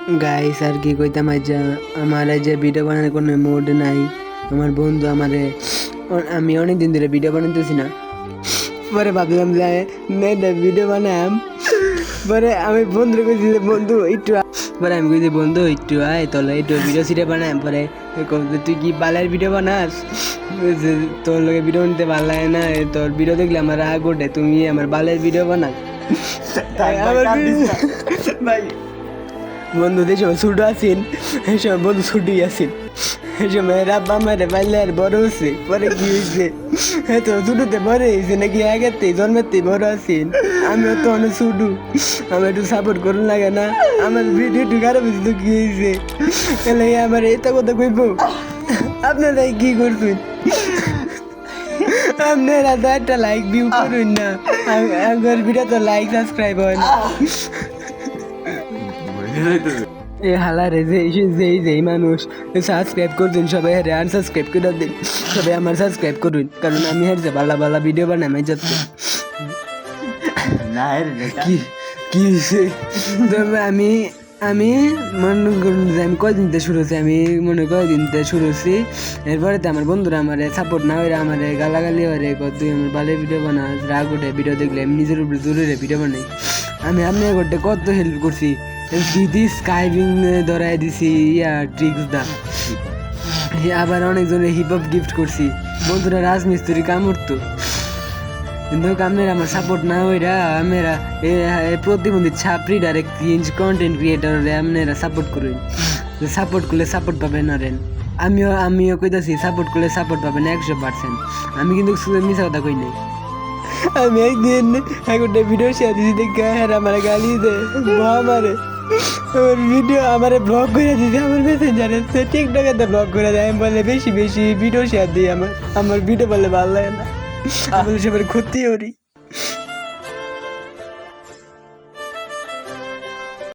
Guys আর কি কইতাম আইজা আমার এই যে ভিডিও বানানোর কোনো মুড নাই। আমার বন্ধু আমারে আমি অনেকদিন ধরে ভিডিও বানাতেছি না, পরে ভাবলাম যে ভিডিও বানাম। পরে আমি বন্ধু কইছি যে বন্ধু একটু পরে আমি কইছি বন্ধু একটু আয় তোলে একটু ভিডিও সিটে বানাম। পরে তুই কি বালার ভিডিও বানাস, তোর লোকে ভিডিও বানাতে ভালো লাগে না, তোর ভিডিও দেখলে আমার রাগ ওঠে, তুমি আমার বালের ভিডিও বানাস। ভাই বন্ধু যে সময় ছোটো আছেন সেই সময় বন্ধু ছুটি আছেন, সেই সময় রাব্বা মারে পাইলে আর বড় হচ্ছে। পরে কি হয়েছে তো ছোটোতে বড় হয়েছে নাকি আগেতে জন্মেতে বড় আছেন, আমিও তো অনেক ছোটো, আমার একটু সাপোর্ট করুন লাগে না। আমার ভিডিও একটু খারাপ হয়েছে তো কি হয়েছে, এলে আমার এটা কথা কইব আপনারা কি করছেন, আপনারা তো একটা লাইক ভিউ করুন না, আমার ভিডিও তো লাইক সাবস্ক্রাইব হয় না। এই হালারে যেই মানুষ সাবস্ক্রাইব করছেন সবাই হারে আনসাবস্ক্রাইব করে দিন, সবাই আমার সাবস্ক্রাইব করুন, কারণ আমি হারছে ভালো ভালো ভিডিও বানাই আমি যাচ্ছি। কি কি হয়েছে তবে আমি আমি মনে করুন যে আমি কয়দিন থেকে শুরু হচ্ছি, আমি মনে কয়দিন থেকে শুরু হচ্ছি। এরপরে তো আমার বন্ধুরা আমার সাপোর্ট না হয়ে আমার গালাগালি হরে তুই আমার ভালো ভিডিও বানাস, রাগ ওঠে ভিডিও দেখলে আমি নিজের উপরে জরুরি ভিডিও বানাই। আমি আপনার করতে কত হেল্প করছি, স্কাইবিং ধরাই দিছি, ট্রিক্স দা, আবার অনেকজনের হিপ হপ গিফট করছি, বন্ধুরা রাজমিস্ত্রি কাম করতো, কিন্তু আপনারা আমার সাপোর্ট না হইরা আমরা প্রতিবন্ধী ছাত্রী ডাইরেক্ট কন্টেন্ট ক্রিয়েটর আপনারা সাপোর্ট করুন, সাপোর্ট করলে সাপোর্ট পাবেন। আরেন আমিও কইতাছি সাপোর্ট করলে সাপোর্ট পাবেন 100%। আমি কিন্তু মিছা কথা কই নাই। আমি একদিন একটা ভিডিও শেয়ার দিছি দেখে হ্যাঁ আমার গালি দে আমারে আমার ভিডিও আমারে ব্লগ করে দিছে, আমার মেসেঞ্জারে টিকটকে তো ব্লগ করে দেয়। আমি বলে বেশি বেশি ভিডিও শেয়ার দিই, আমার ভিডিও বলে ভালো লাগে না, আমি সবার ক্ষতি করি।